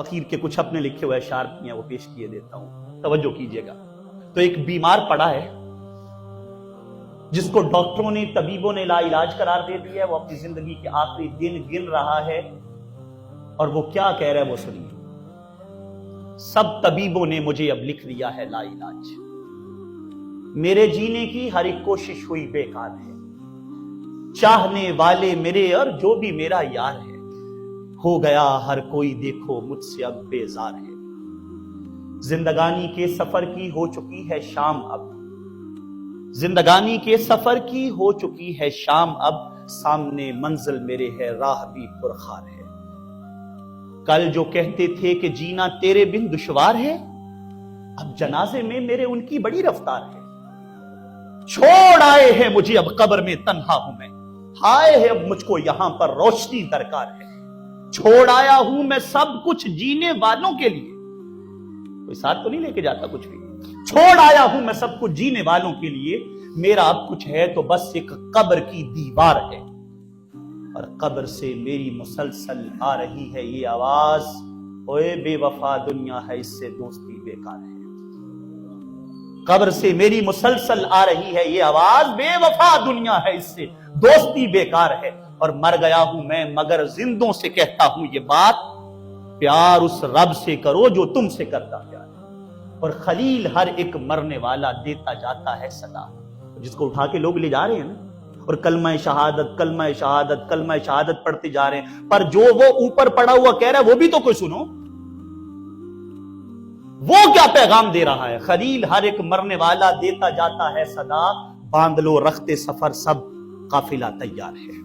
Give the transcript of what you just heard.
فقیر کے کچھ اپنے لکھے ہوئے اشعار ہیں وہ پیش کیے دیتا ہوں، توجہ کیجئے گا۔ تو ایک بیمار پڑا ہے جس کو ڈاکٹروں نے، طبیبوں نے لا علاج قرار دے دیا ہے، وہ اپنی زندگی کے آخری دن گن رہا ہے، اور وہ کیا کہہ رہا ہے وہ سنیے۔ سب طبیبوں نے مجھے اب لکھ دیا ہے لا علاج، میرے جینے کی ہر ایک کوشش ہوئی بیکار ہے، چاہنے والے میرے اور جو بھی میرا یار ہے، ہو گیا ہر کوئی دیکھو مجھ سے اب بیزار ہے، زندگانی کے سفر کی ہو چکی ہے شام اب، زندگانی کے سفر کی ہو چکی ہے شام اب، سامنے منزل میرے ہے راہ بھی پرخار ہے، کل جو کہتے تھے کہ جینا تیرے بن دشوار ہے، اب جنازے میں میرے ان کی بڑی رفتار ہے، چھوڑ آئے ہیں مجھے اب قبر میں تنہا ہوں میں، ہائے ہے اب مجھ کو یہاں پر روشنی درکار ہے، چھوڑ آیا ہوں میں سب کچھ جینے والوں کے لیے، کوئی ساتھ تو نہیں لے کے جاتا کچھ بھی، چھوڑ آیا ہوں میں سب کچھ جینے والوں کے لیے، میرا اب کچھ ہے تو بس ایک قبر کی دیوار ہے، اور قبر سے میری مسلسل آ رہی ہے یہ آواز، اوے بے وفا دنیا ہے اس سے دوستی بیکار ہے، قبر سے میری مسلسل آ رہی ہے یہ آواز، بے وفا دنیا ہے اس سے دوستی بیکار ہے، اور مر گیا ہوں میں مگر زندوں سے کہتا ہوں یہ بات، پیار اس رب سے کرو جو تم سے کرتا پیار، اور خلیل ہر ایک مرنے والا دیتا جاتا ہے صدا، جس کو اٹھا کے لوگ لے جا رہے ہیں نا، اور کلمہ شہادت کلمہ شہادت کلمہ شہادت پڑھتے جا رہے ہیں، پر جو وہ اوپر پڑا ہوا کہہ رہا ہے وہ بھی تو کوئی سنو، وہ کیا پیغام دے رہا ہے؟ خلیل ہر ایک مرنے والا دیتا جاتا ہے صدا، باندھ لو رخت سفر سب قافلہ تیار ہے۔